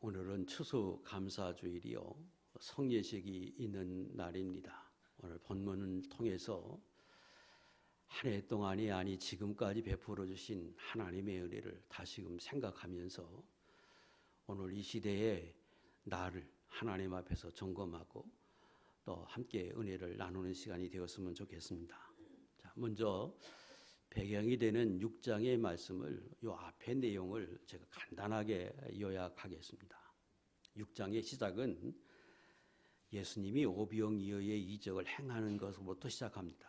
오늘은 추수감사주일이요, 성예식이 있는 날입니다. 오늘 본문을 통해서 한 해 동안이 아니 지금까지 베풀어 주신 하나님의 은혜를 다시금 생각하면서 오늘 이 시대에 나를 하나님 앞에서 점검하고 또 함께 은혜를 나누는 시간이 되었으면 좋겠습니다. 자, 먼저 배경이 되는 6장의 말씀을 이 앞의 내용을 제가 간단하게 요약하겠습니다. 6장의 시작은 예수님이 오병이어의 이적을 행하는 것으로부터 시작합니다.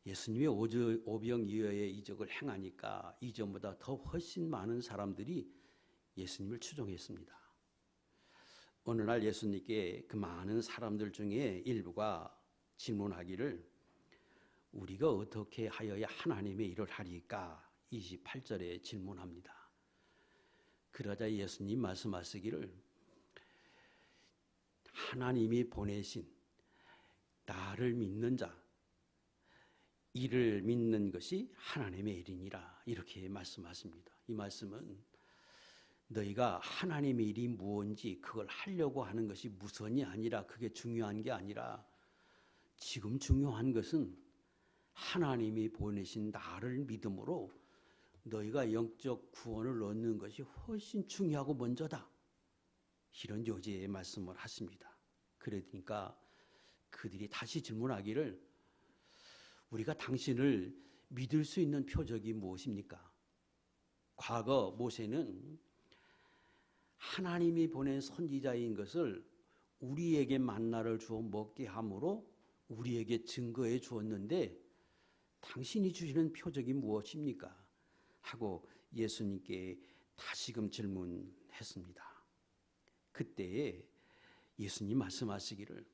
예수님이 오병이어의 이적을 행하니까 이전보다 더 훨씬 많은 사람들이 예수님을 추종했습니다. 어느 날 예수님께 그 많은 사람들 중에 일부가 질문하기를 우리가 어떻게 하여야 하나님의 일을 하리까? 28절에 질문합니다. 그러자 예수님 말씀하시기를 하나님이 보내신 나를 믿는 자, 이를 믿는 것이 하나님의 일이니라 이렇게 말씀하십니다. 이 말씀은 너희가 하나님의 일이 무엇인지 그걸 하려고 하는 것이 무선이 아니라 그게 중요한 게 아니라 지금 중요한 것은 하나님이 보내신 나를 믿음으로 너희가 영적 구원을 얻는 것이 훨씬 중요하고 먼저다. 이런 요지의 말씀을 하십니다. 그러니까 그들이 다시 질문하기를 우리가 당신을 믿을 수 있는 표적이 무엇입니까? 과거 모세는 하나님이 보낸 선지자인 것을 우리에게 만나를 주어 먹게 함으로 우리에게 증거해 주었는데 당신이 주시는 표적이 무엇입니까? 하고 예수님께 다시금 질문했습니다. 그때에 예수님 말씀하시기를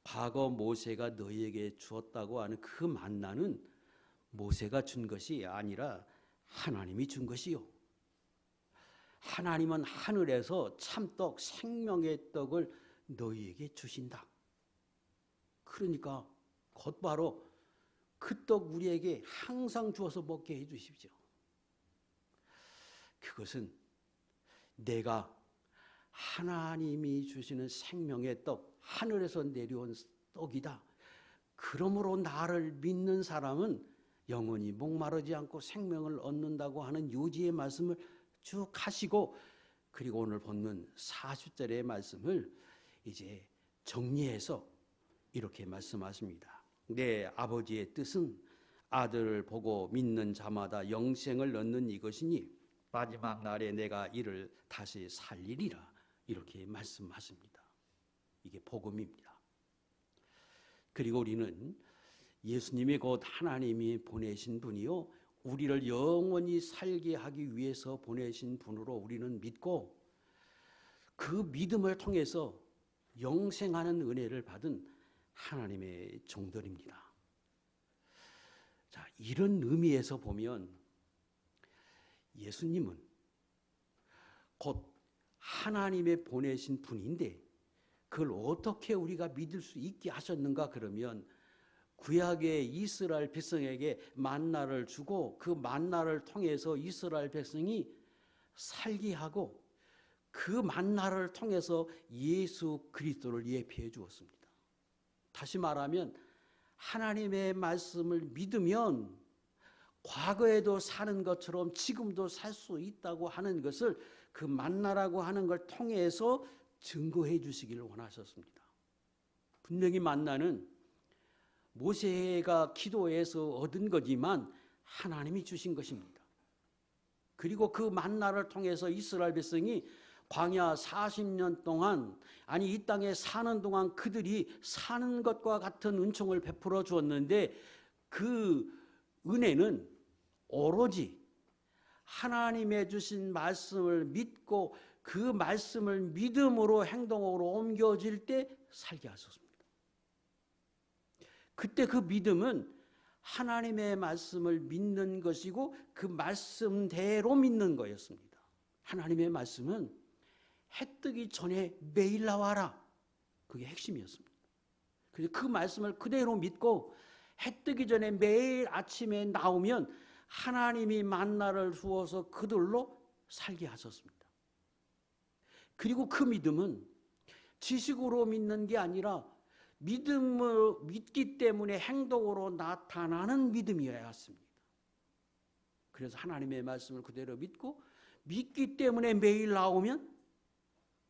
과거 모세가 너희에게 주었다고 하는 그 만나는 모세가 준 것이 아니라 하나님이 준 것이요. 하나님은 하늘에서 참떡 생명의 떡을 너희에게 주신다. 그러니까 곧바로 그 떡 우리에게 항상 주어서 먹게 해 주십시오. 그것은 내가 하나님이 주시는 생명의 떡, 하늘에서 내려온 떡이다. 그러므로 나를 믿는 사람은 영원히 목마르지 않고 생명을 얻는다고 하는 요지의 말씀을 쭉 하시고 그리고 오늘 본문 40절의 말씀을 이제 정리해서 이렇게 말씀하십니다. 내 아버지의 뜻은 아들을 보고 믿는 자마다 영생을 얻는 이것이니 마지막 날에 내가 이를 다시 살리리라 이렇게 말씀하십니다. 이게 복음입니다. 그리고 우리는 예수님이 곧 하나님이 보내신 분이요 우리를 영원히 살게 하기 위해서 보내신 분으로 우리는 믿고 그 믿음을 통해서 영생하는 은혜를 받은 하나님의 종들입니다. 자, 이런 의미에서 보면 예수님은 곧 하나님의 보내신 분인데 그걸 어떻게 우리가 믿을 수 있게 하셨는가 그러면 구약의 이스라엘 백성에게 만나를 주고 그 만나를 통해서 이스라엘 백성이 살게 하고 그 만나를 통해서 예수 그리스도를 예표해 주었습니다. 다시 말하면 하나님의 말씀을 믿으면 과거에도 사는 것처럼 지금도 살 수 있다고 하는 것을 그 만나라고 하는 걸 통해서 증거해 주시기를 원하셨습니다. 분명히 만나는 모세가 기도해서 얻은 거지만 하나님이 주신 것입니다. 그리고 그 만나를 통해서 이스라엘 백성이 광야 40년 동안 아니 이 땅에 사는 동안 그들이 사는 것과 같은 은총을 베풀어 주었는데 그 은혜는 오로지 하나님의 주신 말씀을 믿고 그 말씀을 믿음으로 행동으로 옮겨질 때 살게 하셨습니다. 그때 그 믿음은 하나님의 말씀을 믿는 것이고 그 말씀대로 믿는 거였습니다. 하나님의 말씀은 해 뜨기 전에 매일 나와라. 그게 핵심이었습니다. 그래서 그 말씀을 그대로 믿고 해 뜨기 전에 매일 아침에 나오면 하나님이 만나를 주어서 그들로 살게 하셨습니다. 그리고 그 믿음은 지식으로 믿는 게 아니라 믿음을 믿기 때문에 행동으로 나타나는 믿음이어야 했습니다. 그래서 하나님의 말씀을 그대로 믿기 때문에 매일 나오면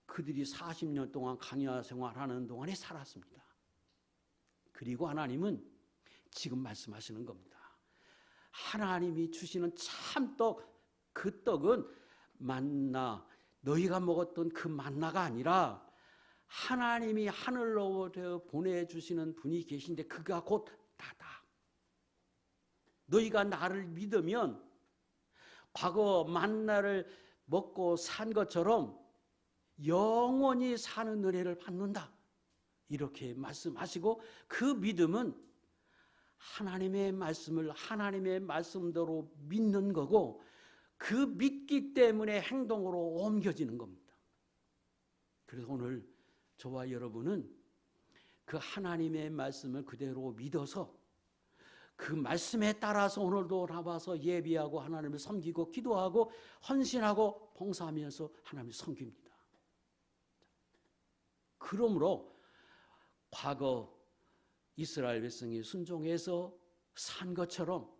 그들이 40년 동안 강야 생활하는 동안에 살았습니다. 그리고 하나님은 지금 말씀하시는 겁니다. 하나님이 주시는 참떡, 그 떡은 만나, 너희가 먹었던 그 만나가 아니라 하나님이 하늘로부터 보내주시는 분이 계신데 그가 곧 나다. 너희가 나를 믿으면 과거 만나를 먹고 산 것처럼 영원히 사는 은혜를 받는다. 이렇게 말씀하시고 그 믿음은 하나님의 말씀을 하나님의 말씀대로 믿는 거고 그 믿기 때문에 행동으로 옮겨지는 겁니다. 그래서 오늘 저와 여러분은 그 하나님의 말씀을 그대로 믿어서 그 말씀에 따라서 오늘도 나와서 예배하고 하나님을 섬기고 기도하고 헌신하고 봉사하면서 하나님을 섬깁니다. 그러므로 과거 이스라엘 백성이 순종해서 산 것처럼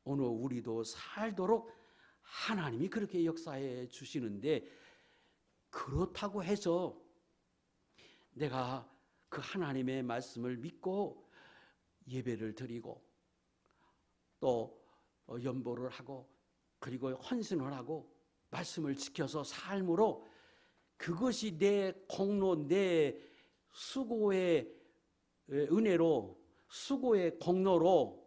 오늘 우리도 살도록 하나님이 그렇게 역사해 주시는데 그렇다고 해서 내가 그 하나님의 말씀을 믿고 예배를 드리고 또 연보를 하고 그리고 헌신을 하고 말씀을 지켜서 삶으로 그것이 내 공로, 내 수고의 은혜로 수고의 공로로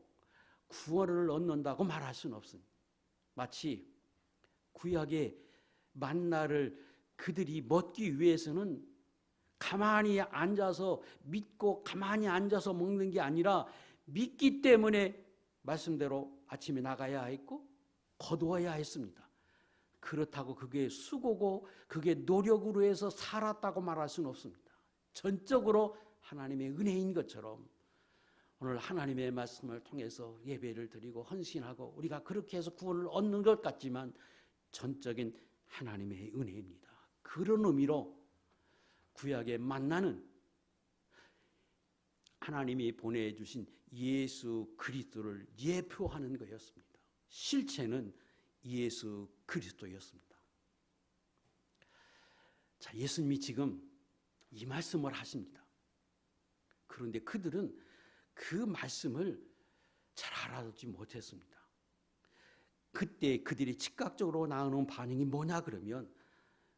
구원을 얻는다고 말할 수는 없습니다. 마치 구약의 만나를 그들이 먹기 위해서는 가만히 앉아서 믿고 가만히 앉아서 먹는 게 아니라 믿기 때문에 말씀대로 아침에 나가야 했고 거두어야 했습니다. 그렇다고 그게 수고고 그게 노력으로 해서 살았다고 말할 수는 없습니다. 전적으로 하나님의 은혜인 것처럼 오늘 하나님의 말씀을 통해서 예배를 드리고 헌신하고 우리가 그렇게 해서 구원을 얻는 것 같지만 전적인 하나님의 은혜입니다. 그런 의미로 구약의 만나는 하나님이 보내주신 예수 그리스도를 예표하는 거였습니다. 실체는 예수 그리스도였습니다. 자, 예수님이 지금 이 말씀을 하십니다. 그런데 그들은 그 말씀을 잘 알아듣지 못했습니다. 그때 그들이 즉각적으로 나오는 반응이 뭐냐 그러면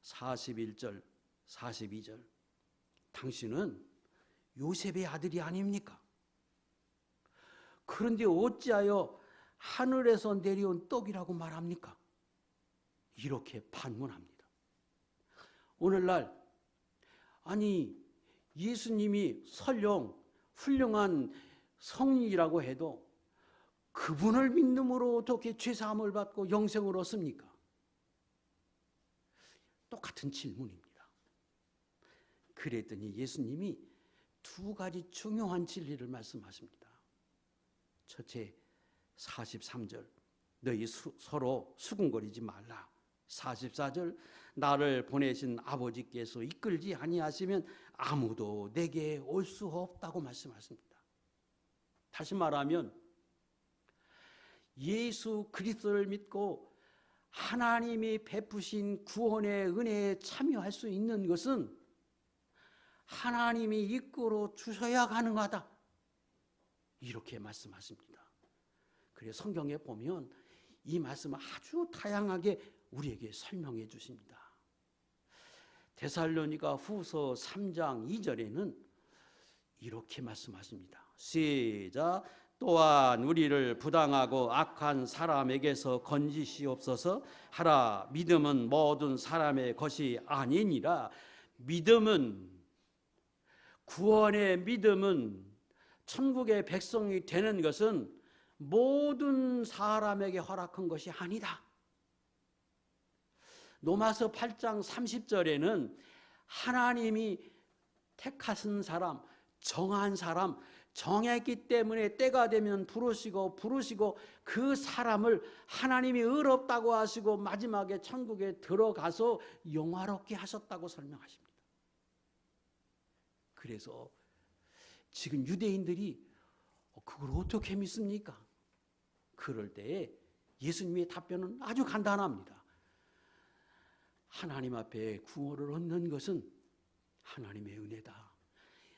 41절, 42절 당신은 요셉의 아들이 아닙니까? 그런데 어찌하여 하늘에서 내려온 떡이라고 말합니까? 이렇게 반문합니다. 오늘날 아니 예수님이 설령 훌륭한 성인이라고 해도 그분을 믿음으로 어떻게 죄사함을 받고 영생을 얻습니까? 똑같은 질문입니다. 그랬더니 예수님이 두 가지 중요한 진리를 말씀하십니다. 첫째 43절 너희 서로 수군거리지 말라. 44절 나를 보내신 아버지께서 이끌지 아니하시면 아무도 내게 올 수 없다고 말씀하십니다. 다시 말하면 예수 그리스도를 믿고 하나님이 베푸신 구원의 은혜에 참여할 수 있는 것은 하나님이 이끌어 주셔야 가능하다. 이렇게 말씀하십니다. 그래서 성경에 보면 이 말씀을 아주 다양하게 우리에게 설명해 주십니다. 데살로니가 후서 3장 2절에는 이렇게 말씀하십니다. 시작. 또한 우리를 부당하고 악한 사람에게서 건지시옵소서. 하라. 믿음은 모든 사람의 것이 아니니라. 믿음은 구원의 믿음은 천국의 백성이 되는 것은 모든 사람에게 허락한 것이 아니다. 로마서 8장 30절에는 하나님이 택하신 사람, 정한 사람, 정했기 때문에 때가 되면 부르시고 그 사람을 하나님이 의롭다고 하시고 마지막에 천국에 들어가서 영화롭게 하셨다고 설명하십니다. 그래서 지금 유대인들이 그걸 어떻게 믿습니까? 그럴 때에 예수님의 답변은 아주 간단합니다. 하나님 앞에 구원을 얻는 것은 하나님의 은혜다.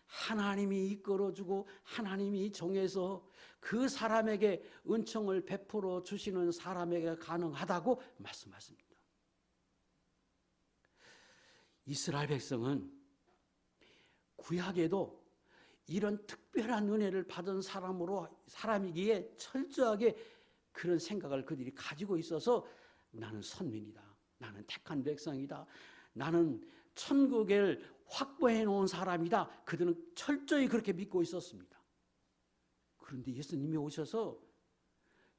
하나님이 이끌어주고 하나님이 정해서 그 사람에게 은총을 베풀어 주시는 사람에게 가능하다고 말씀하십니다. 이스라엘 백성은 구약에도 이런 특별한 은혜를 받은 사람이기에 철저하게 그런 생각을 그들이 가지고 있어서 나는 선민이다. 나는 택한 백성이다. 나는 천국을 확보해 놓은 사람이다. 그들은 철저히 그렇게 믿고 있었습니다. 그런데 예수님이 오셔서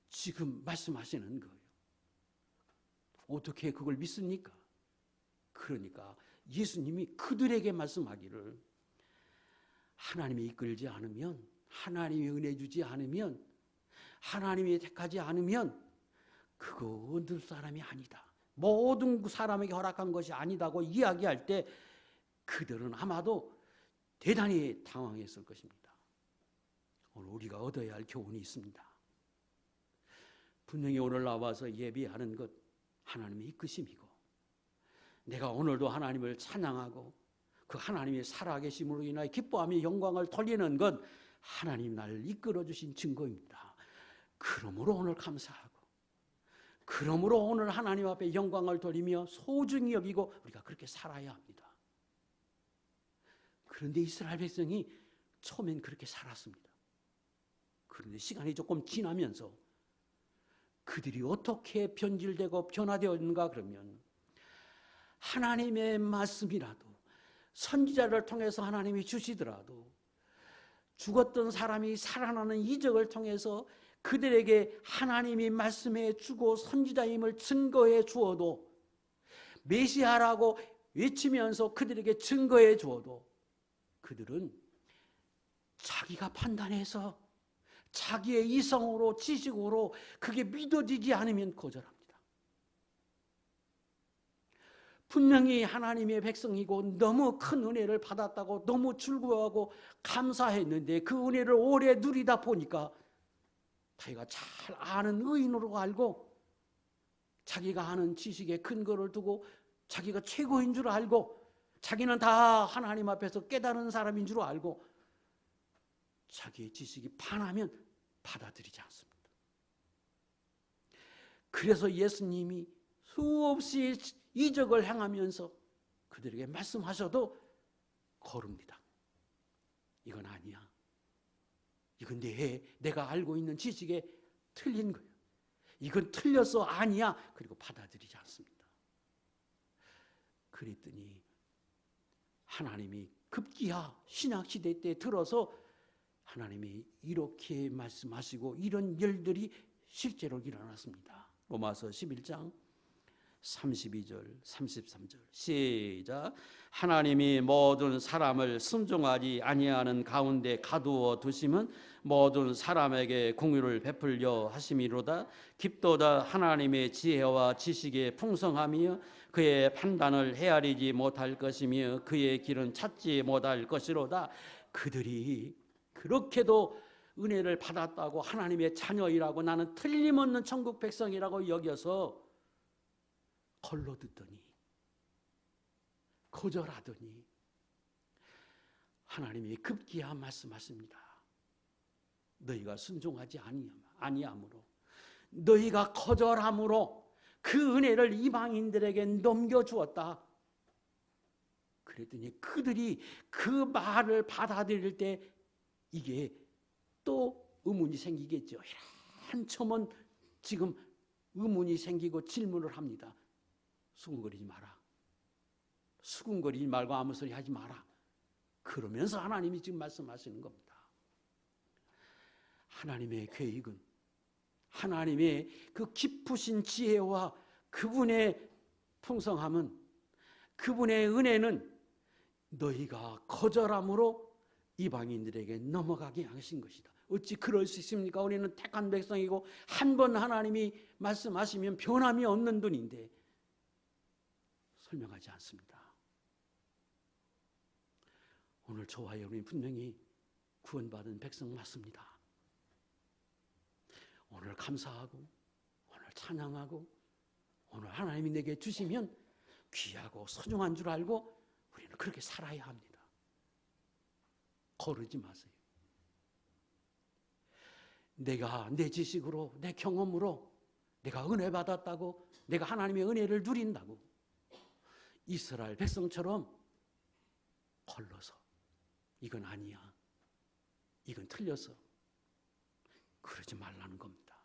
지금 말씀하시는 거예요. 어떻게 그걸 믿습니까? 그러니까 예수님이 그들에게 말씀하기를 하나님이 이끌지 않으면, 하나님이 은혜 주지 않으면, 하나님이 택하지 않으면 그거 얻을 사람이 아니다. 모든 사람에게 허락한 것이 아니다고 이야기할 때 그들은 아마도 대단히 당황했을 것입니다. 오늘 우리가 얻어야 할 교훈이 있습니다. 분명히 오늘 나와서 예배하는 것 하나님의 이끄심이고, 내가 오늘도 하나님을 찬양하고 그 하나님의 살아계심으로 인하여 기뻐하며 영광을 돌리는 것 하나님 나를 이끌어 주신 증거입니다. 그러므로 오늘 감사하고, 그러므로 오늘 하나님 앞에 영광을 돌리며 소중히 여기고 우리가 그렇게 살아야 합니다. 그런데 이스라엘 백성이 처음엔 그렇게 살았습니다. 그런데 시간이 조금 지나면서 그들이 어떻게 변질되고 변화되었는가 그러면 하나님의 말씀이라도 선지자를 통해서 하나님이 주시더라도 죽었던 사람이 살아나는 이적을 통해서 그들에게 하나님이 말씀해 주고 선지자임을 증거해 주어도, 메시아라고 외치면서 그들에게 증거해 주어도 그들은 자기가 판단해서 자기의 이성으로 지식으로 그게 믿어지지 않으면 거절합니다. 분명히 하나님의 백성이고 너무 큰 은혜를 받았다고 너무 즐거워하고 감사했는데 그 은혜를 오래 누리다 보니까 자기가 잘 아는 의인으로 알고, 자기가 아는 지식에 근거를 두고 자기가 최고인 줄 알고, 자기는 다 하나님 앞에서 깨달은 사람인 줄 알고 자기의 지식이 반하면 받아들이지 않습니다. 그래서 예수님이 수없이 이적을 행하면서 그들에게 말씀하셔도 거릅니다. 이건 아니야. 이건 내가 알고 있는 지식에 틀린 거예요. 이건 틀려서 아니야. 그리고 받아들이지 않습니다. 그랬더니 하나님이 급기야 신약시대 때 들어서 하나님이 이렇게 말씀하시고 이런 일들이 실제로 일어났습니다. 로마서 11장 32절 33절 시작. 하나님이 모든 사람을 순종하지 아니하는 가운데 가두어 두심은 모든 사람에게 공의를 베풀려 하심이로다. 깊도다 하나님의 지혜와 지식의 풍성함이여 그의 판단을 헤아리지 못할 것이며 그의 길은 찾지 못할 것이로다. 그들이 그렇게도 은혜를 받았다고 하나님의 자녀이라고 나는 틀림없는 천국 백성이라고 여겨서 걸러 듣더니, 거절하더니 하나님이 급기야 말씀하십니다. 너희가 순종하지 아니함으로, 너희가 거절함으로 그 은혜를 이방인들에게 넘겨주었다. 그랬더니 그들이 그 말을 받아들일 때 이게 또 의문이 생기겠죠. 한참은 지금 의문이 생기고 질문을 합니다. 수군거리지 마라. 수군거리지 말고 아무 소리 하지 마라. 그러면서 하나님이 지금 말씀하시는 겁니다. 하나님의 계획은, 하나님의 그 깊으신 지혜와 그분의 풍성함은, 그분의 은혜는 너희가 거절함으로 이방인들에게 넘어가게 하신 것이다. 어찌 그럴 수 있습니까? 우리는 택한 백성이고 한 번 하나님이 말씀하시면 변함이 없는 분인데 설명하지 않습니다. 오늘 저와 여러분이 분명히 구원받은 백성 맞습니다. 오늘 감사하고 오늘 찬양하고 오늘 하나님이 내게 주시면 귀하고 소중한 줄 알고 우리는 그렇게 살아야 합니다. 거르지 마세요. 내가 내 지식으로 내 경험으로 내가 은혜 받았다고 내가 하나님의 은혜를 누린다고 이스라엘 백성처럼 걸러서 이건 아니야, 이건 틀렸어, 그러지 말라는 겁니다.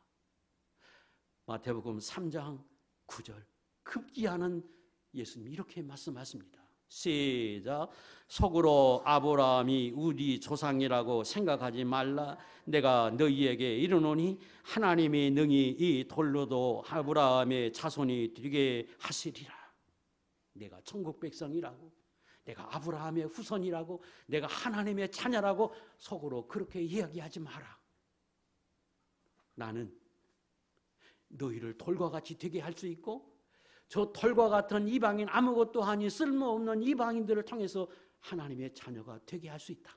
마태복음 3장 9절 급기야는 예수님이 이렇게 말씀하십니다. 시작. 속으로 아브라함이 우리 조상이라고 생각하지 말라. 내가 너희에게 이르노니 하나님이 능히 이 돌로도 아브라함의 자손이 되게 하시리라. 내가 천국 백성이라고, 내가 아브라함의 후손이라고, 내가 하나님의 자녀라고 속으로 그렇게 이야기하지 마라. 나는 너희를 돌과 같이 되게 할 수 있고 저 돌과 같은 이방인, 아무것도 아닌 쓸모없는 이방인들을 통해서 하나님의 자녀가 되게 할 수 있다.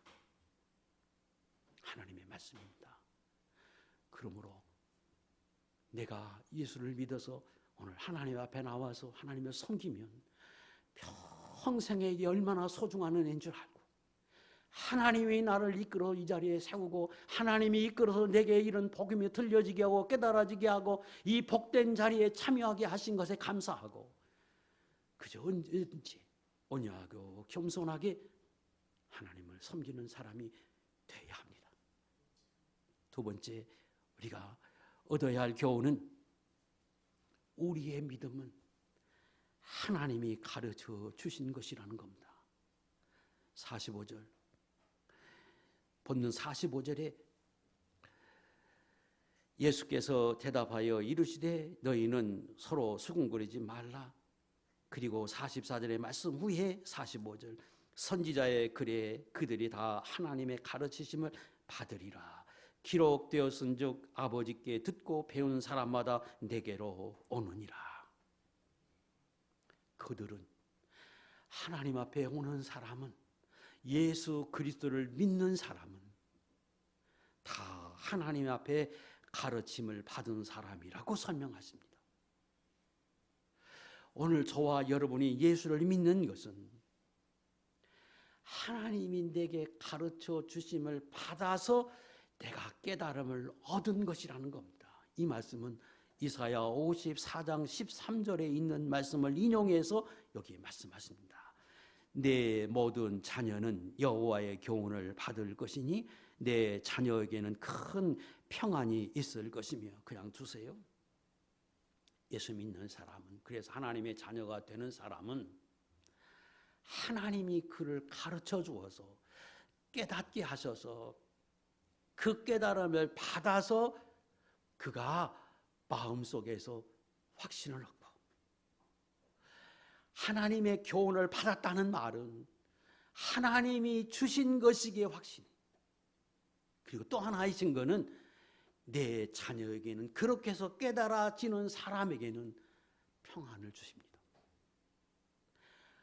하나님의 말씀입니다. 그러므로 내가 예수를 믿어서 오늘 하나님 앞에 나와서 하나님을 섬기면 평생에게 얼마나 소중한 은혜인 줄 알고 하나님이 나를 이끌어 이 자리에 세우고 하나님이 이끌어서 내게 이런 복음이 들려지게 하고 깨달아지게 하고 이 복된 자리에 참여하게 하신 것에 감사하고 그저 언제든지 온유하고 겸손하게 하나님을 섬기는 사람이 되어야 합니다. 두 번째, 우리가 얻어야 할 교훈은 우리의 믿음은 하나님이 가르쳐 주신 것이라는 겁니다. 45절 본문 45절에 예수께서 대답하여 이르시되 너희는 서로 수군거리지 말라. 그리고 44절의 말씀 후에 45절 선지자의 글에 그들이 다 하나님의 가르치심을 받으리라. 기록되었은즉 아버지께 듣고 배운 사람마다 내게로 오느니라. 그들은 하나님 앞에 오는 사람은 예수 그리스도를 믿는 사람은 다 하나님 앞에 가르침을 받은 사람이라고 설명하십니다. 오늘 저와 여러분이 예수를 믿는 것은 하나님이 내게 가르쳐 주심을 받아서 내가 깨달음을 얻은 것이라는 겁니다. 이 말씀은 이사야 54장 13절에 있는 말씀을 인용해서 여기 말씀하십니다. 내 모든 자녀는 여호와의 교훈을 받을 것이니 내 자녀에게는 큰 평안이 있을 것이며. 그냥 두세요. 예수 믿는 사람은, 그래서 하나님의 자녀가 되는 사람은 하나님이 그를 가르쳐 주어서 깨닫게 하셔서 그 깨달음을 받아서 그가 마음속에서 확신을 얻고 하나님의 교훈을 받았다는 말은 하나님이 주신 것이기에 확신. 그리고 또 하나이신 거는 내 자녀에게는 그렇게 해서 깨달아지는 사람에게는 평안을 주십니다.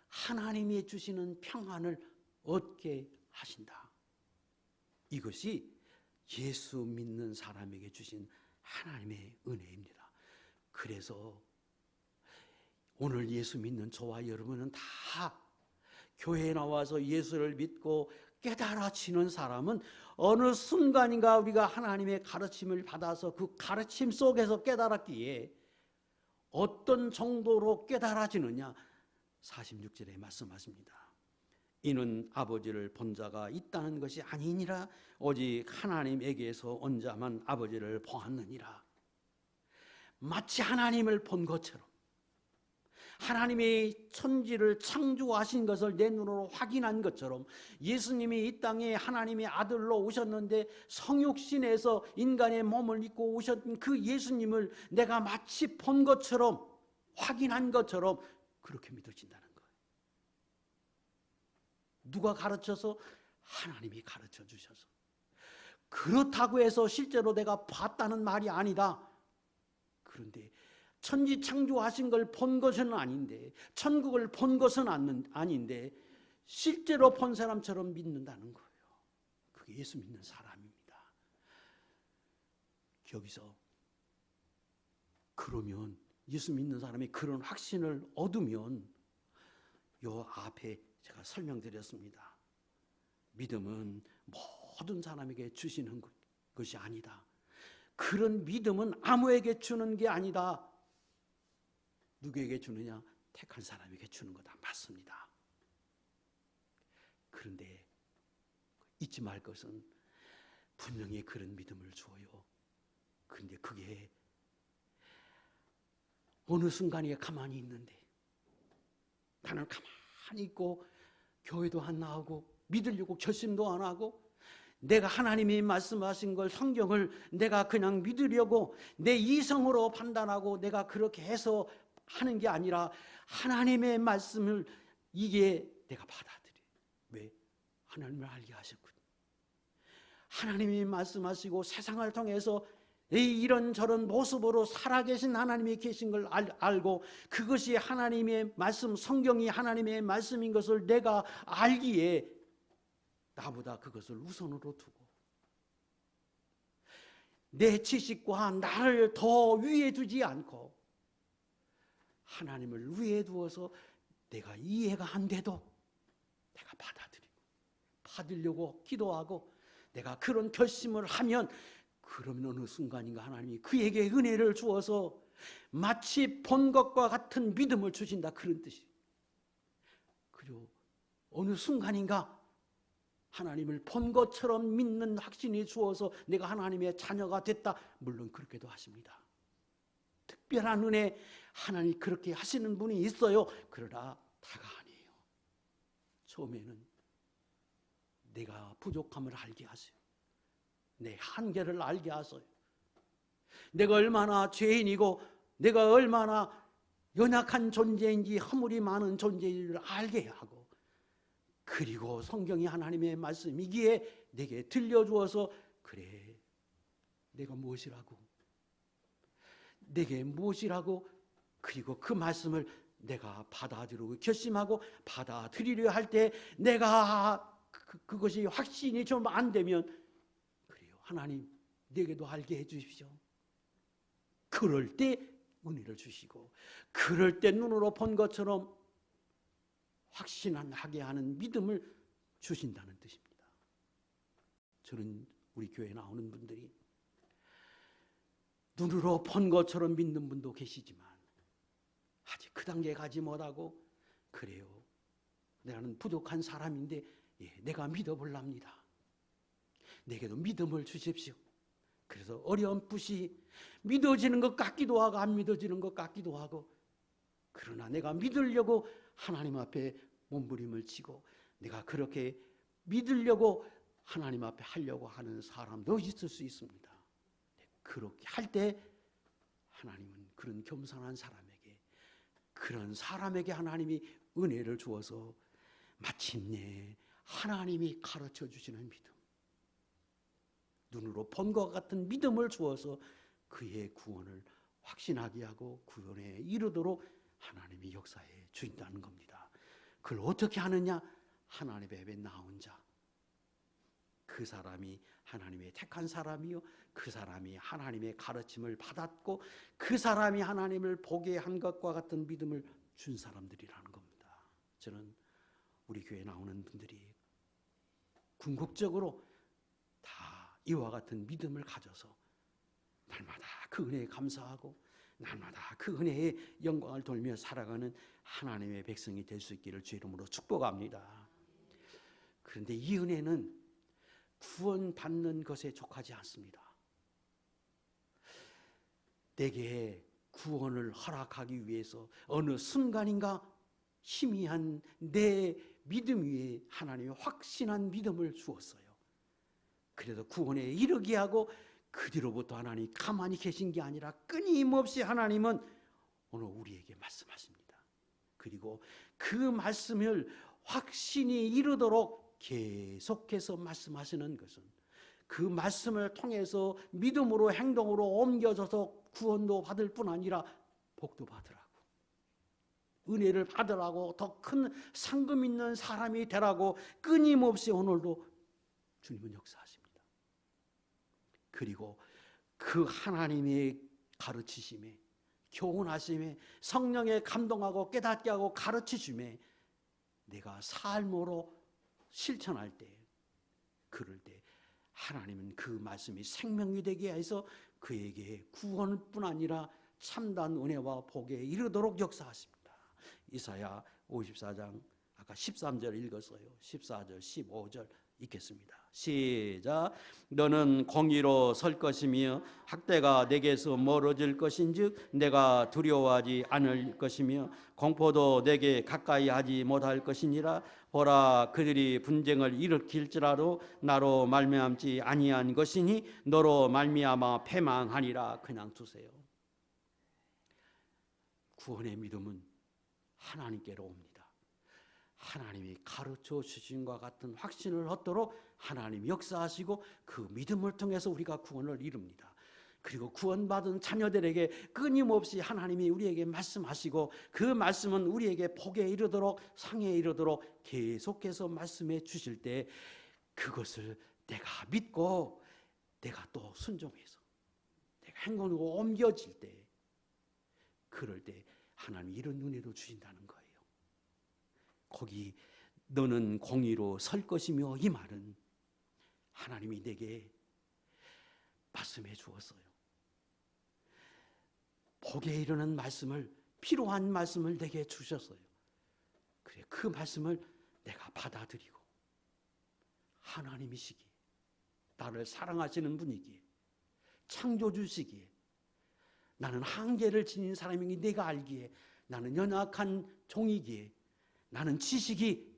하나님이 주시는 평안을 얻게 하신다. 이것이 예수 믿는 사람에게 주신 하나님의 은혜입니다. 그래서 오늘 예수 믿는 저와 여러분은 다 교회에 나와서 예수를 믿고 깨달아지는 사람은 어느 순간인가 우리가 하나님의 가르침을 받아서 그 가르침 속에서 깨달았기에 어떤 정도로 깨달아지느냐 46절에 말씀하십니다. 이는 아버지를 본 자가 있다는 것이 아니니라 오직 하나님에게서 온 자만 아버지를 보았느니라. 마치 하나님을 본 것처럼 하나님이 천지를 창조하신 것을 내 눈으로 확인한 것처럼 예수님이 이 땅에 하나님의 아들로 오셨는데 성육신에서 인간의 몸을 입고 오셨던 그 예수님을 내가 마치 본 것처럼 확인한 것처럼 그렇게 믿어진다는 거예요. 누가 가르쳐서? 하나님이 가르쳐 주셔서, 그렇다고 해서 실제로 내가 봤다는 말이 아니다. 그런데 천지 창조하신 걸 본 것은 아닌데, 천국을 본 것은 아닌데 실제로 본 사람처럼 믿는다는 거예요. 그게 예수 믿는 사람입니다. 여기서 그러면 예수 믿는 사람이 그런 확신을 얻으면 요 앞에 제가 설명드렸습니다. 믿음은 모든 사람에게 주시는 것이 아니다. 그런 믿음은 아무에게 주는 게 아니다. 누구에게 주느냐? 택한 사람에게 주는 거다. 맞습니다. 그런데 잊지 말 것은 분명히 그런 믿음을 줘요. 그런데 그게 어느 순간에 가만히 있는데, 나는 가만히 있고 교회도 안 나오고 믿으려고 결심도 안 하고, 내가 하나님이 말씀하신 걸, 성경을 내가 그냥 믿으려고 내 이성으로 판단하고 내가 그렇게 해서 하는 게 아니라 하나님의 말씀을 이게 내가 받아들여요. 왜? 하나님을 알게 하셨거든요. 하나님이 말씀하시고 세상을 통해서 이런저런 모습으로 살아계신 하나님이 계신 걸 알고, 그것이 하나님의 말씀, 성경이 하나님의 말씀인 것을 내가 알기에 나보다 그것을 우선으로 두고 내 지식과 나를 더 위에 두지 않고 하나님을 위에 두어서 내가 이해가 안 돼도 내가 받으려고 기도하고 내가 그런 결심을 하면, 그러면 어느 순간인가 하나님이 그에게 은혜를 주어서 마치 본 것과 같은 믿음을 주신다, 그런 뜻이에요. 그리고 어느 순간인가 하나님을 본 것처럼 믿는 확신이 주어서 내가 하나님의 자녀가 됐다. 물론 그렇게도 하십니다. 특별한 은혜, 하나님 그렇게 하시는 분이 있어요. 그러나 다가 아니에요. 처음에는 내가 부족함을 알게 하세요. 내 한계를 알게 하세요. 내가 얼마나 죄인이고 내가 얼마나 연약한 존재인지, 허물이 많은 존재인지를 알게 하고, 그리고 성경이 하나님의 말씀이기에 내게 들려주어서, 그래 내가 내게 무엇이라고, 그리고 그 말씀을 내가 받아들이고 결심하고 받아들이려 할 때 내가 그것이 확신이 좀 안 되면, 그래요 하나님 내게도 알게 해 주십시오. 그럴 때 은혜를 주시고, 그럴 때 눈으로 본 것처럼 확신하게 하는 믿음을 주신다는 뜻입니다. 저는 우리 교회에 나오는 분들이 눈으로 본 것처럼 믿는 분도 계시지만 아직 그 단계에 가지 못하고, 그래요 나는 부족한 사람인데 내가 믿어볼랍니다. 내게도 믿음을 주십시오. 그래서 어렴풋이 믿어지는 것 같기도 하고 안 믿어지는 것 같기도 하고, 그러나 내가 믿으려고 하나님 앞에 몸부림을 치고 내가 그렇게 믿으려고 하나님 앞에 하려고 하는 사람도 있을 수 있습니다. 그렇게 할 때 하나님은 그런 겸손한 사람에게, 그런 사람에게 하나님이 은혜를 주어서 마침내 하나님이 가르쳐 주시는 믿음, 눈으로 본 것 같은 믿음을 주어서 그의 구원을 확신하게 하고 구원에 이르도록 하나님이 역사해 주신다는 겁니다. 그걸 어떻게 하느냐? 하나님의 앞에 나온 자, 그 사람이 하나님의 택한 사람이요, 그 사람이 하나님의 가르침을 받았고 그 사람이 하나님을 보게 한 것과 같은 믿음을 준 사람들이라는 겁니다. 저는 우리 교회에 나오는 분들이 궁극적으로 다 이와 같은 믿음을 가져서 날마다 그 은혜에 감사하고 날마다 그 은혜의 영광을 돌며 살아가는 하나님의 백성이 될 수 있기를 주의 이름으로 축복합니다. 그런데 이 은혜는 구원받는 것에 족하지 않습니다. 내게 구원을 허락하기 위해서 어느 순간인가 희미한 내 믿음 위에 하나님이 확신한 믿음을 주었어요. 그래서 구원에 이르게 하고 그 뒤로부터 하나님이 가만히 계신 게 아니라 끊임없이 하나님은 오늘 우리에게 말씀하십니다. 그리고 그 말씀을 확신이 이르도록 계속해서 말씀하시는 것은 그 말씀을 통해서 믿음으로 행동으로 옮겨져서 구원도 받을 뿐 아니라 복도 받으라고, 은혜를 받으라고, 더 큰 상금 있는 사람이 되라고 끊임없이 오늘도 주님은 역사하십니다. 그리고 그 하나님의 가르치심에, 교훈하심에, 성령의 감동하고 깨닫게 하고 가르치심에 내가 삶으로 실천할 때, 그럴 때 하나님은 그 말씀이 생명이 되게 해서 그에게 구원뿐 아니라 참단 은혜와 복에 이르도록 역사하십니다. 이사야 54장 아까 13절 읽었어요. 14절 15절 읽겠습니다. 시작. 너는 공의로 설 것이며 학대가 내게서 멀어질 것인즉 내가 두려워하지 않을 것이며 공포도 내게 가까이 하지 못할 것이니라. 보라, 그들이 분쟁을 일으킬지라도 나로 말미암지 아니한 것이니 너로 말미암아 패망하니라. 그냥 두세요. 구원의 믿음은 하나님께로 옵니다. 하나님이 가르쳐 주신 것 같은 확신을 얻도록 하나님이 역사하시고 그 믿음을 통해서 우리가 구원을 이룹니다. 그리고 구원받은 자녀들에게 끊임없이 하나님이 우리에게 말씀하시고 그 말씀은 우리에게 복에 이르도록, 상에 이르도록 계속해서 말씀해 주실 때 그것을 내가 믿고 내가 또 순종해서 내가 행동으로 옮겨질 때, 그럴 때 하나님이 이런 은혜도 주신다는 거예요. 거기 너는 공의로 설 것이며, 이 말은 하나님이 내게 말씀해 주었어요. 복에 이르는 말씀을, 필요한 말씀을 내게 주셨어요. 그래, 그 말씀을 내가 받아들이고 하나님이시기에, 나를 사랑하시는 분이기에, 창조주시기에, 나는 한계를 지닌 사람이니 내가 알기에, 나는 연약한 종이기에, 나는 지식이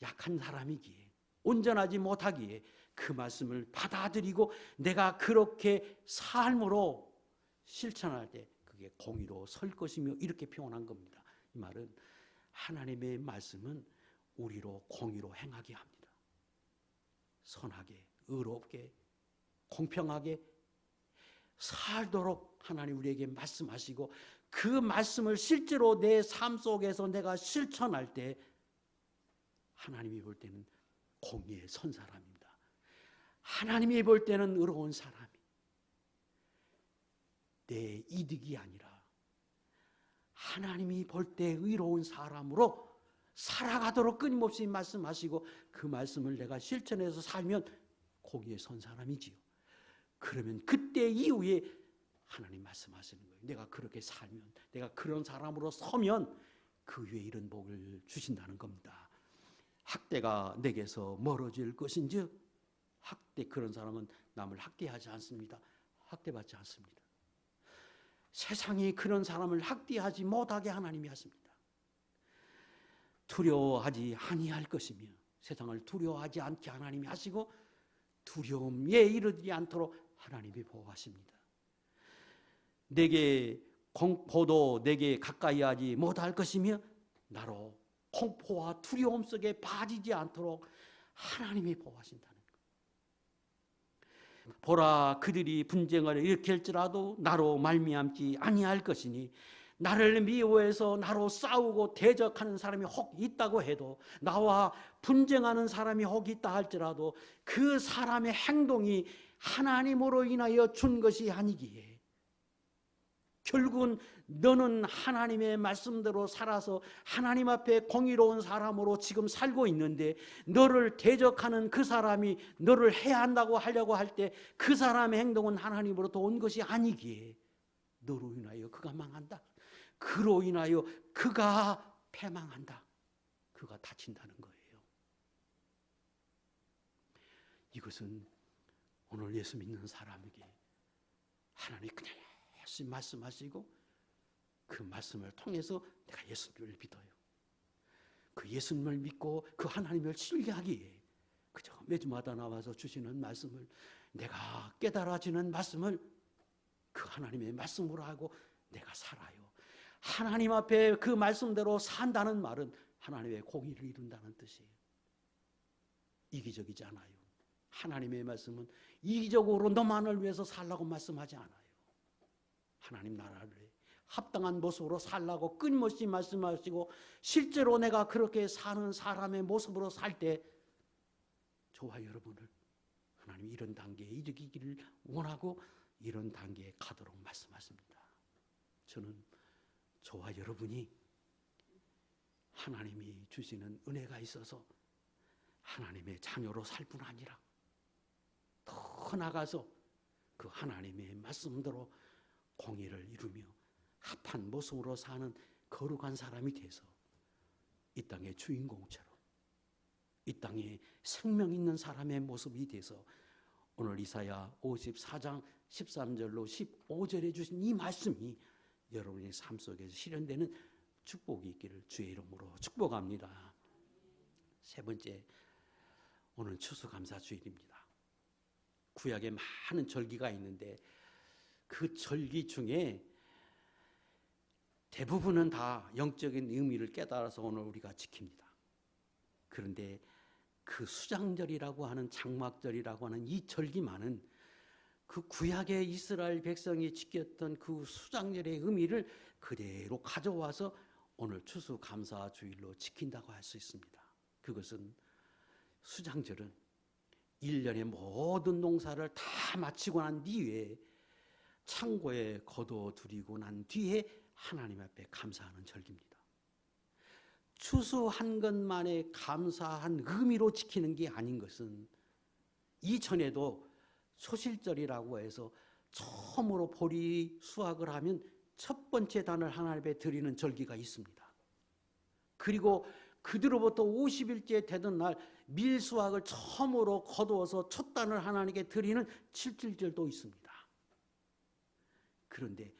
약한 사람이기에, 온전하지 못하기에 그 말씀을 받아들이고 내가 그렇게 삶으로 실천할 때 그게 공의로 설 것이며, 이렇게 표현한 겁니다. 이 말은 하나님의 말씀은 우리로 공의로 행하게 합니다. 선하게, 의롭게, 공평하게 살도록 하나님 우리에게 말씀하시고, 그 말씀을 실제로 내 삶 속에서 내가 실천할 때 하나님이 볼 때는 공의에 선 사람입니다. 하나님이 볼 때는 의로운 사람이, 내 이득이 아니라 하나님이 볼 때 의로운 사람으로 살아가도록 끊임없이 말씀하시고, 그 말씀을 내가 실천해서 살면 공의에 선 사람이지요. 그러면 그때 이후에 하나님 말씀하시는 거예요. 내가 그렇게 살면, 내가 그런 사람으로 서면 그 위에 이런 복을 주신다는 겁니다. 학대가 내게서 멀어질 것인즉, 학대, 그런 사람은 남을 학대하지 않습니다. 학대받지 않습니다. 세상이 그런 사람을 학대하지 못하게 하나님이 하십니다. 두려워하지 아니할 것이며, 세상을 두려워하지 않게 하나님이 하시고 두려움에 이르지 않도록 하나님이 보호하십니다. 내게 공포도 내게 가까이 하지 못할 것이며, 나로 공포와 두려움 속에 빠지지 않도록 하나님이 보호하신다는 것. 보라, 그들이 분쟁을 일으킬지라도 나로 말미암지 아니할 것이니, 나를 미워해서 나로 싸우고 대적하는 사람이 혹 있다고 해도, 나와 분쟁하는 사람이 혹 있다 할지라도 그 사람의 행동이 하나님으로 인하여 준 것이 아니기에, 결국은 너는 하나님의 말씀대로 살아서 하나님 앞에 공의로운 사람으로 지금 살고 있는데, 너를 대적하는 그 사람이 너를 해야 한다고 하려고 할 때 그 사람의 행동은 하나님으로부터 온 것이 아니기에 너로 인하여 그가 망한다. 그로 인하여 그가 패망한다. 그가 다친다는 거예요. 이것은 오늘 예수 믿는 사람에게 하나님이 그냥 열심히 말씀하시고, 그 말씀을 통해서 내가 예수님을 믿어요. 그 예수님을 믿고 그 하나님을 신뢰하기에 그저 매주마다 나와서 주시는 말씀을, 내가 깨달아지는 말씀을 그 하나님의 말씀으로 하고 내가 살아요. 하나님 앞에 그 말씀대로 산다는 말은 하나님의 공의를 이룬다는 뜻이에요. 이기적이지 않아요. 하나님의 말씀은 이기적으로 너만을 위해서 살라고 말씀하지 않아요. 하나님 나라를 합당한 모습으로 살라고 끊임없이 말씀하시고, 실제로 내가 그렇게 사는 사람의 모습으로 살 때 저와 여러분을 하나님이 이런 단계에 이르기를 원하고 이런 단계에 가도록 말씀하십니다. 저는 저와 여러분이 하나님이 주시는 은혜가 있어서 하나님의 자녀로 살 뿐 아니라 더 나아가서 그 하나님의 말씀대로 공의를 이루며 합한 모습으로 사는 거룩한 사람이 돼서 이 땅의 주인공처럼, 이 땅에 생명 있는 사람의 모습이 돼서 오늘 이사야 54장 13절로 15절에 주신 이 말씀이 여러분의 삶 속에서 실현되는 축복이 있기를 주의 이름으로 축복합니다. 세 번째, 오늘 추수감사주일입니다. 구약에 많은 절기가 있는데 그 절기 중에 대부분은 다 영적인 의미를 깨달아서 오늘 우리가 지킵니다. 그런데 그 수장절이라고 하는, 장막절이라고 하는 이 절기만은 그 구약의 이스라엘 백성이 지켰던 그 수장절의 의미를 그대로 가져와서 오늘 추수감사주일로 지킨다고 할 수 있습니다. 그것은, 수장절은 1년의 모든 농사를 다 마치고 난 뒤에 창고에 거둬들이고 난 뒤에 하나님 앞에 감사하는 절기입니다. 추수한 것만에 감사한 의미로 지키는 게 아닌 것은, 이전에도 소실절이라고 해서 처음으로 보리 수확을 하면 첫 번째 단을 하나님 앞에 드리는 절기가 있습니다. 그리고 그뒤로부터 50일째 되던 날 밀 수확을 처음으로 거두어서 첫 단을 하나님께 드리는 칠칠절도 있습니다. 그런데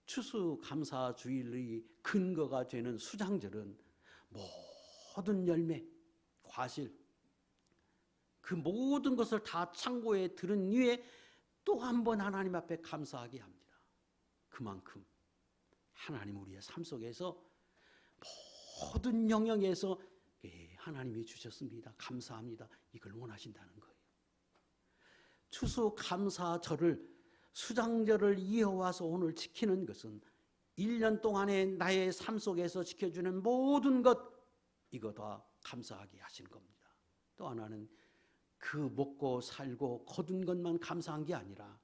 추수감사주일의 근거가 되는 수장절은 모든 열매, 과실, 그 모든 것을 다 창고에 들은 후에 또 한 번 하나님 앞에 감사하게 합니다. 그만큼 하나님 우리의 삶 속에서 모든 영역에서 하나님이 주셨습니다, 감사합니다, 이걸 원하신다는 거예요. 추수감사절을, 수장절을 이어와서 오늘 지키는 것은 1년 동안의 나의 삶 속에서 지켜주는 모든 것, 이거 다 감사하게 하시는 겁니다. 또 하나는 그 먹고 살고 거둔 것만 감사한 게 아니라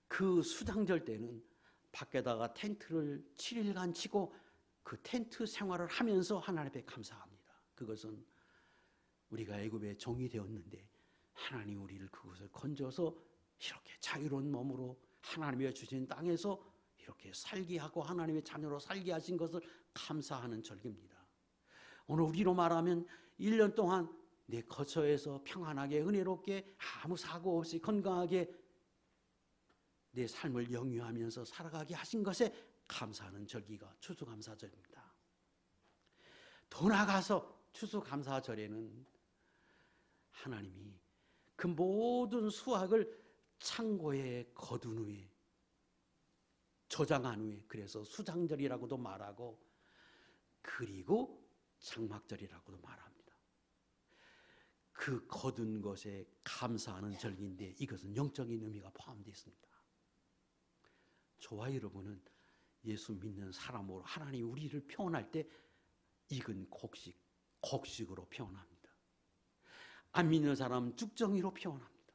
그 수장절 때는 밖에다가 텐트를 7일간 치고 그 텐트 생활을 하면서 하나님 앞에 감사합니다. 그것은 우리가 애굽의 종이 되었는데 하나님 우리를 그곳을 건져서 이렇게 자유로운 몸으로 하나님이 주신 땅에서 이렇게 살게 하고 하나님의 자녀로 살게 하신 것을 감사하는 절기입니다. 오늘 우리로 말하면 1년 동안 내 거처에서 평안하게 은혜롭게 아무 사고 없이 건강하게 내 삶을 영유하면서 살아가게 하신 것에 감사하는 절기가 추수감사절입니다. 더 나아가서 추수감사절에는 하나님이 그 모든 수확을 창고에 거둔 후에, 저장한 후에, 그래서 수장절이라고도 말하고 그리고 장막절이라고도 말합니다. 그 거둔 것에 감사하는 절기인데 이것은 영적인 의미가 포함되어 있습니다. 저와 여러분은 예수 믿는 사람으로 하나님이 우리를 표현할 때 익은 곡식, 곡식으로 표현합니다. 안 믿는 사람은 죽정이로 표현합니다.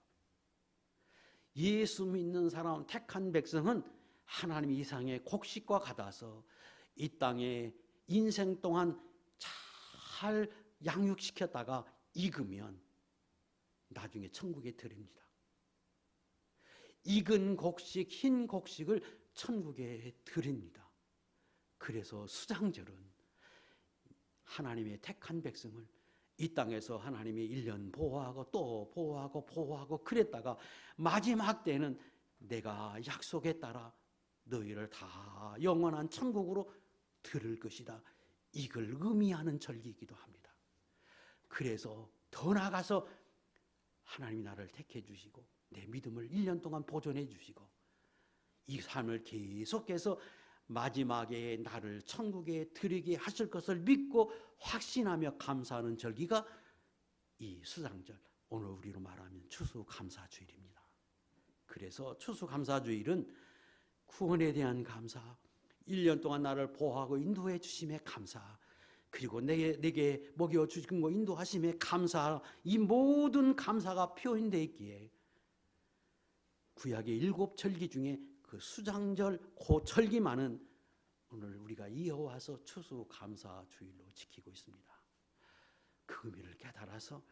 예수 믿는 사람, 택한 백성은 하나님 이상의 곡식과 같아서 이 땅에 인생 동안 잘 양육시켰다가 익으면 나중에 천국에 드립니다. 익은 곡식, 흰 곡식을 천국에 드립니다. 그래서 수장절은 하나님의 택한 백성을 이 땅에서 하나님이 1년 보호하고 또 보호하고 그랬다가 마지막 때는 내가 약속에 따라 너희를 다 영원한 천국으로 들을 것이다, 이걸 의미하는 절기이기도 합니다. 그래서 더 나아가서 하나님이 나를 택해 주시고 내 믿음을 1년 동안 보존해 주시고 이 삶을 계속해서 마지막에 나를 천국에 들이게 하실 것을 믿고 확신하며 감사하는 절기가 이 수장절, 오늘 우리로 말하면 추수감사주일입니다. 그래서 추수감사주일은 구원에 대한 감사, 1년 동안 나를 보호하고 인도해 주심에 감사, 그리고 내게 먹여 주신 거 인도하심에 감사, 이 모든 감사가 표현되어 있기에 구약의 7절기 중에 그 수장절 그 절기만은 오늘 우리가 이어와서 추수감사주일로 지키고 있습니다. 그 의미를 깨달아서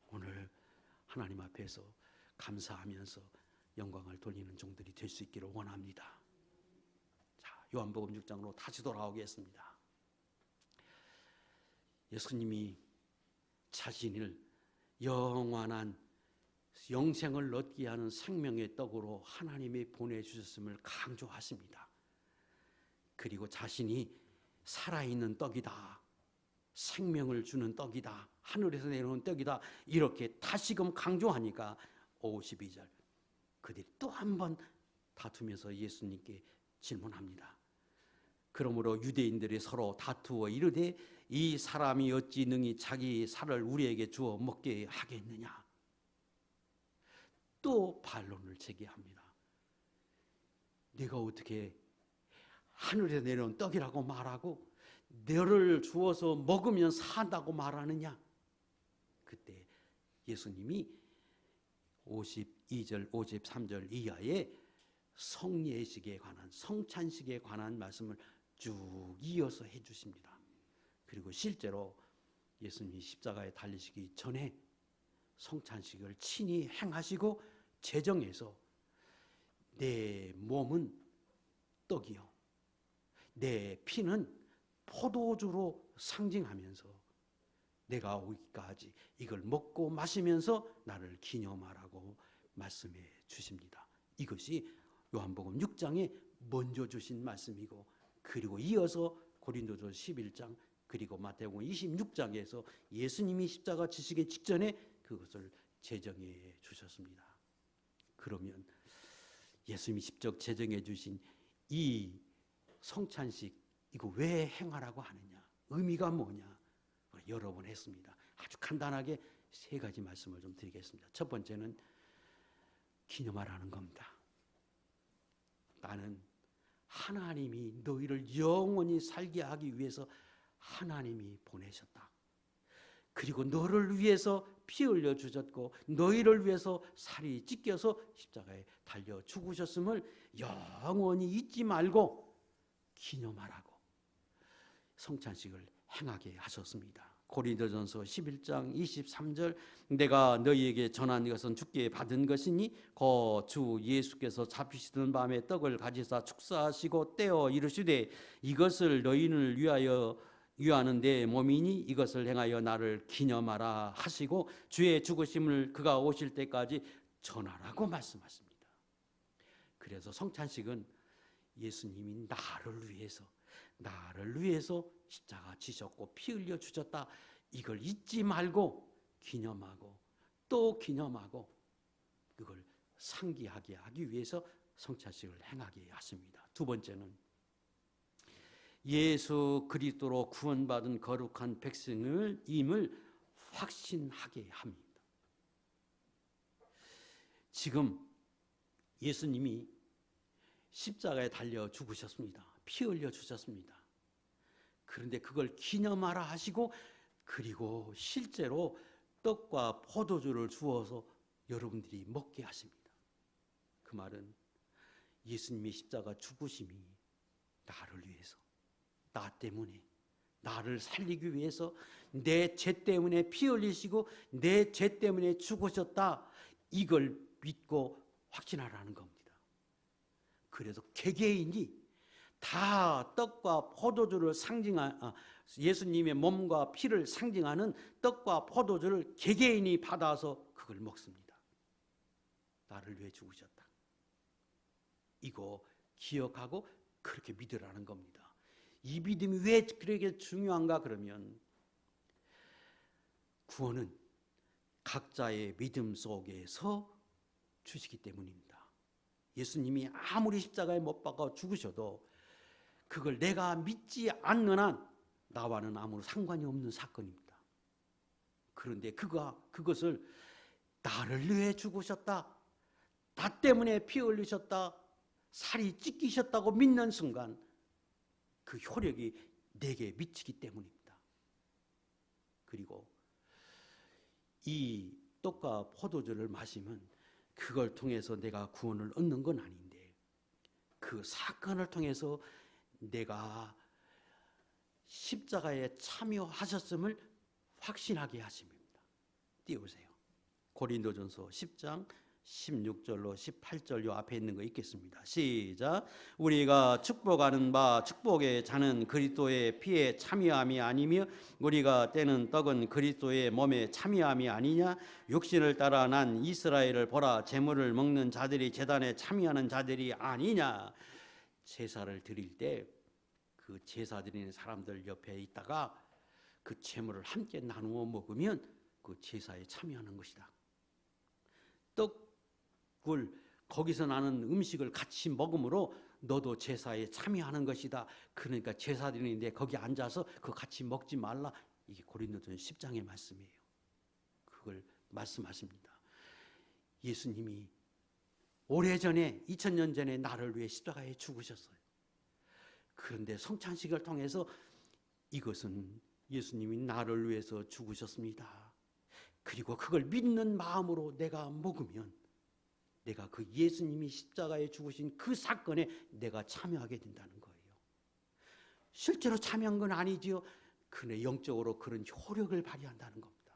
오늘 하나님 앞에서 감사하면서 영광을 돌리는 종들이 될 수 있기를 원합니다. 자, 요한복음 6장으로 다시 돌아오겠습니다. 예수님이 자신을 영원한 영생을 얻게 하는 생명의 떡으로 하나님이 보내주셨음을 강조하십니다. 그리고 자신이 살아있는 떡이다, 생명을 주는 떡이다, 하늘에서 내려오는 떡이다, 이렇게 다시금 강조하니까 52절 그들이 또 한 번 다투면서 예수님께 질문합니다. 그러므로 유대인들이 서로 다투어 이르되 이 사람이 어찌 능히 자기 살을 우리에게 주어 먹게 하겠느냐. 또 반론을 제기합니다. 내가 어떻게 하늘에서 내려온 떡이라고 말하고 너를 주어서 먹으면 산다고 말하느냐. 그때 예수님이 52절 53절 이하의 성례식에 관한, 성찬식에 관한 말씀을 쭉 이어서 해주십니다. 그리고 실제로 예수님이 십자가에 달리시기 전에 성찬식을 친히 행하시고 제정해서 내 몸은 떡이요 내 피는 포도주로 상징하면서 내가 오기까지 이걸 먹고 마시면서 나를 기념하라고 말씀해 주십니다. 이것이 요한복음 6장에 먼저 주신 말씀이고, 그리고 이어서 고린도서 11장 그리고 마태복음 26장에서 예수님이 십자가 지시기 직전에 그것을 제정해 주셨습니다. 그러면 예수님이 직접 제정해 주신 이 성찬식, 이거 왜 행하라고 하느냐, 의미가 뭐냐, 여러 번 했습니다. 아주 간단하게 3가지 말씀을 좀 드리겠습니다. 첫 번째는 기념하라는 겁니다. 나는 하나님이 너희를 영원히 살게 하기 위해서 하나님이 보내셨다. 그리고 너를 위해서 피 흘려 주셨고 너희를 위해서 살이 찢겨서 십자가에 달려 죽으셨음을 영원히 잊지 말고 기념하라고 성찬식을 행하게 하셨습니다. 고린도전서 11장 23절 내가 너희에게 전한 것은 주께 받은 것이니 곧 주 예수께서 잡히시던 밤에 떡을 가지사 축사하시고 떼어 이르시되 이것을 너희를 위하는 내 몸이니 이것을 행하여 나를 기념하라 하시고 주의 죽으심을 그가 오실 때까지 전하라고 말씀하십니다. 그래서 성찬식은 예수님이 나를 위해서 십자가 지셨고 피 흘려 주셨다, 이걸 잊지 말고 기념하고 또 기념하고 그걸 상기하게 하기 위해서 성찬식을 행하게 하십니다. 두 번째는 예수 그리스도로 구원받은 거룩한 백성임을 확신하게 합니다. 지금 예수님이 십자가에 달려 죽으셨습니다. 피 흘려 주셨습니다. 그런데 그걸 기념하라 하시고 그리고 실제로 떡과 포도주를 주어서 여러분들이 먹게 하십니다. 그 말은 예수님의 십자가 죽으심이 나를 위해서, 나 때문에, 나를 살리기 위해서 내 죄 때문에 피 흘리시고 내 죄 때문에 죽으셨다, 이걸 믿고 확신하라는 겁니다. 그래서 개개인이 다 떡과 포도주를 예수님의 몸과 피를 상징하는 떡과 포도주를 개개인이 받아서 그걸 먹습니다. 나를 위해 죽으셨다, 이거 기억하고 그렇게 믿으라는 겁니다. 이 믿음이 왜 그렇게 중요한가 그러면 구원은 각자의 믿음 속에서 주시기 때문입니다. 예수님이 아무리 십자가에 못 박아 죽으셔도 그걸 내가 믿지 않는 한 나와는 아무 상관이 없는 사건입니다. 그런데 그것을 나를 위해 죽으셨다, 나 때문에 피 흘리셨다, 살이 찢기셨다고 믿는 순간 그 효력이 내게 미치기 때문입니다. 그리고 이 떡과 포도주를 마시면 그걸 통해서 내가 구원을 얻는 건 아닌데, 그 사건을 통해서 내가 십자가에 참여하셨음을 확신하게 하십니다. 띄우세요. 고린도전서 10장 16절로 18절 요 앞에 있는 거 읽겠습니다. 시작. 우리가 축복하는 바 축복의 잔은 그리스도의 피에 참여함이 아니며 우리가 떼는 떡은 그리스도의 몸에 참여함이 아니냐. 육신을 따라 난 이스라엘을 보라. 제물을 먹는 자들이 제단에 참여하는 자들이 아니냐. 제사를 드릴 때 그 제사 드리는 사람들 옆에 있다가 그 제물을 함께 나누어 먹으면 그 제사에 참여하는 것이다. 떡을 거기서 나는 음식을 같이 먹음으로 너도 제사에 참여하는 것이다. 그러니까 제사 드리는데 거기 앉아서 그거 같이 먹지 말라. 이게 고린도전 10장의 말씀이에요. 그걸 말씀하십니다. 예수님이 오래전에 2000년 전에 나를 위해 십자가에 죽으셨어요. 그런데 성찬식을 통해서 이것은 예수님이 나를 위해서 죽으셨습니다. 그리고 그걸 믿는 마음으로 내가 먹으면 내가 그 예수님이 십자가에 죽으신 그 사건에 내가 참여하게 된다는 거예요. 실제로 참여한 건 아니지요. 그런데 영적으로 그런 효력을 발휘한다는 겁니다.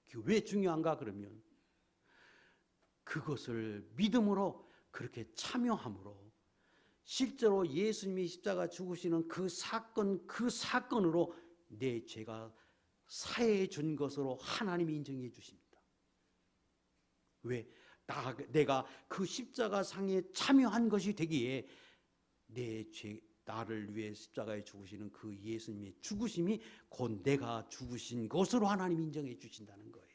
그게 왜 중요한가 그러면 그것을 믿음으로 그렇게 참여함으로 실제로 예수님이 십자가 죽으시는 그 사건으로 내 죄가 사해해 준 것으로 하나님이 인정해 주십니다. 왜? 내가 그 십자가 상에 참여한 것이 되기에 나를 위해 십자가에 죽으시는 그 예수님의 죽으심이 곧 내가 죽으신 것으로 하나님이 인정해 주신다는 거예요.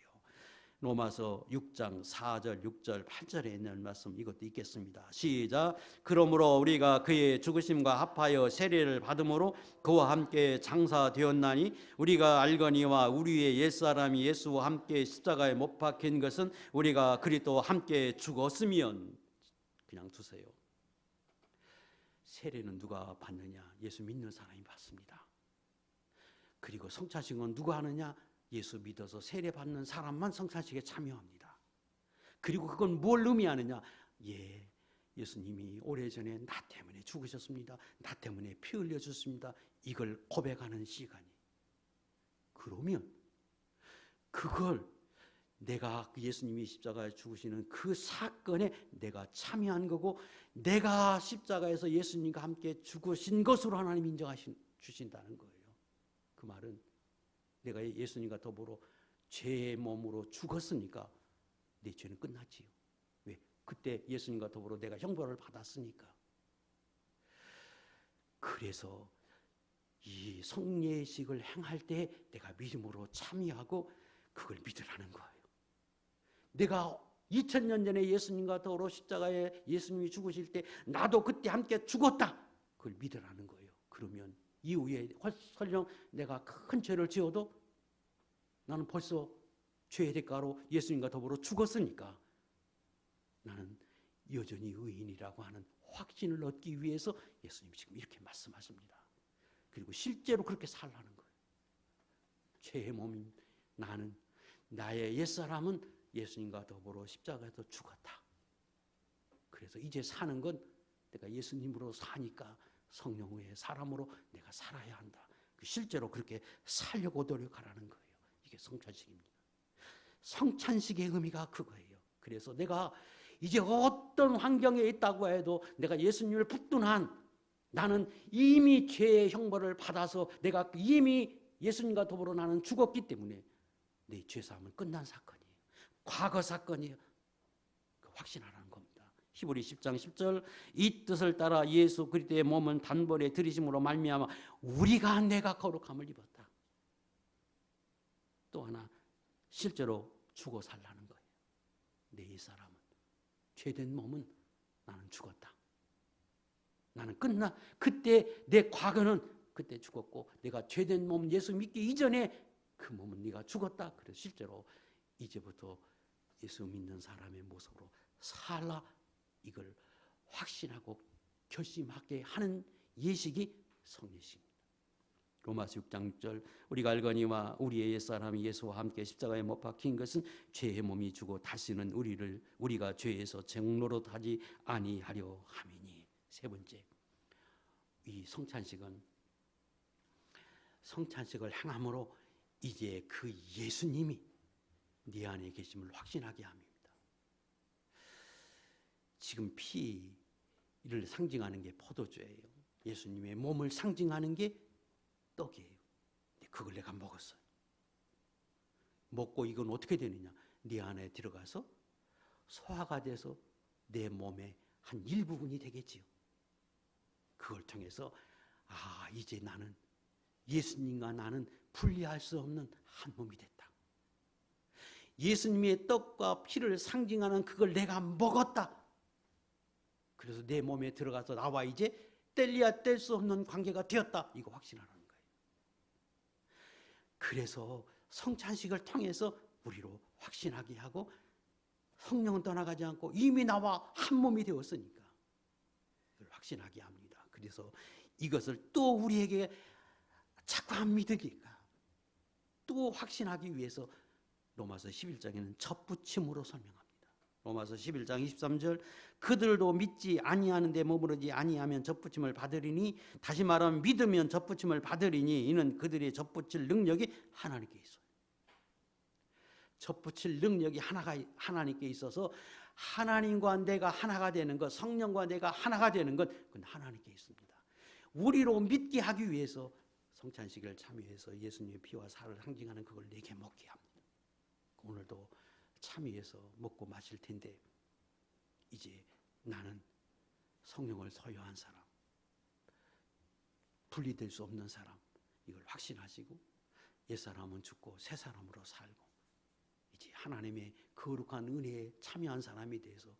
로마서 6장 4절 6절 8절에 있는 말씀 이것도 읽겠습니다. 시작. 그러므로 우리가 그의 죽으심과 합하여 세례를 받음으로 그와 함께 장사되었나니 우리가 알거니와 우리의 옛사람이 예수와 함께 십자가에 못 박힌 것은 우리가 그리스도와 함께 죽었으면. 그냥 두세요. 세례는 누가 받느냐? 예수 믿는 사람이 받습니다. 그리고 성찬식은 누가 하느냐? 예수 믿어서 세례 받는 사람만 성찬식에 참여합니다. 그리고 그건 뭘 의미하느냐? 예수님이 오래전에 나 때문에 죽으셨습니다. 나 때문에 피 흘려주셨습니다. 이걸 고백하는 시간이. 그러면 그걸 내가 예수님이 십자가에 죽으시는 그 사건에 내가 참여한 거고 내가 십자가에서 예수님과 함께 죽으신 것으로 하나님 인정하신다는 거예요. 그 말은 내가 예수님과 더불어 죄의 몸으로 죽었으니까 내 죄는 끝났지요. 왜? 그때 예수님과 더불어 내가 형벌을 받았으니까. 그래서 이 성례식을 행할 때 내가 믿음으로 참여하고 그걸 믿으라는 거예요. 내가 2000년 전에 예수님과 더불어 십자가에 예수님이 죽으실 때 나도 그때 함께 죽었다. 그걸 믿으라는 거예요. 그러면 이후에 설령 내가 큰 죄를 지어도 나는 벌써 죄의 대가로 예수님과 더불어 죽었으니까 나는 여전히 의인이라고 하는 확신을 얻기 위해서 예수님이 지금 이렇게 말씀하십니다. 그리고 실제로 그렇게 살라는 거예요. 죄의 몸인 나는, 나의 옛사람은 예수님과 더불어 십자가에서 죽었다. 그래서 이제 사는 건 내가 예수님으로 사니까 성령의 사람으로 내가 살아야 한다. 실제로 그렇게 살려고 노력하라는 거예요. 이게 성찬식입니다. 성찬식의 의미가 그거예요. 그래서 내가 이제 어떤 환경에 있다고 해도 내가 예수님을 붙든한 나는 이미 죄의 형벌을 받아서 내가 이미 예수님과 더불어 나는 죽었기 때문에 내 죄사함은 끝난 사건이에요. 과거 사건이에요. 확신하라는 겁니다. 히브리 10장 10절 이 뜻을 따라 예수 그리스도의 몸은 단번에 들이심으로 말미암아 우리가 내가 거룩함을 입었다. 또 하나 실제로 죽어 살라는 거예요. 내 이 사람은 죄된 몸은 나는 죽었다. 나는 그때 내 과거는 그때 죽었고 내가 죄된 몸 예수 믿기 이전에 그 몸은 네가 죽었다. 그래서 실제로 이제부터 예수 믿는 사람의 모습으로 살라, 이걸 확신하고 결심하게 하는 예식이 성례식입니다. 로마서 6장 6절 우리가 알거니와 우리의 옛사람이 예수와 함께 십자가에 못 박힌 것은 죄의 몸이 주고 다시는 우리가 죄에서 종노릇하지 아니하려 함이니. 세 번째, 이 성찬식은 성찬식을 행함으로 이제 그 예수님이 네 안에 계심을 확신하게 합니다. 지금 피를 상징하는 게 포도주예요. 예수님의 몸을 상징하는 게 떡이에요. 그걸 내가 먹었어요. 먹고 이건 어떻게 되느냐? 네 안에 들어가서 소화가 돼서 내 몸의 한 일부분이 되겠지요. 그걸 통해서 이제 나는 예수님과 나는 분리할 수 없는 한 몸이 됐다. 예수님의 떡과 피를 상징하는 그걸 내가 먹었다. 그래서 내 몸에 들어가서 나와 이제 뗄래야 뗄 수 없는 관계가 되었다. 이거 확신하는 거예요. 그래서 성찬식을 통해서 우리로 확신하게 하고 성령은 떠나가지 않고 이미 나와 한 몸이 되었으니까 이걸 확신하게 합니다. 그래서 이것을 또 우리에게 자꾸 안 믿으니까 또 확신하기 위해서 로마서 11장에는 젖붙임으로 설명합니다. 로마서 11장 23절 그들도 믿지 아니하는데 머무르지 아니하면 젖붙임을 받으리니, 다시 말하면 믿으면 젖붙임을 받으리니 이는 그들의 젖붙일 능력이 하나님께 있어요. 젖붙일 능력이 하나님께 있어서 하나님과 내가 하나가 되는 것, 성령과 내가 하나가 되는 것, 그건 하나님께 있습니다. 우리로 믿게 하기 위해서 성찬식을 참여해서 예수님의 피와 살을 상징하는 그걸 내게 먹게 합니다. 오늘도 참여해서 먹고 마실 텐데 이제 나는 성령을 소유한 사람, 분리될 수 없는 사람, 이걸 확신하시고 옛사람은 죽고 새 사람으로 살고 이제 하나님의 거룩한 은혜에 참여한 사람이 돼서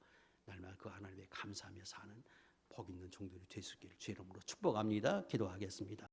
날마다 그 하나님에 감사하며 사는 복 있는 종들이 될 수 있기를 주의 이름으로 축복합니다. 기도하겠습니다.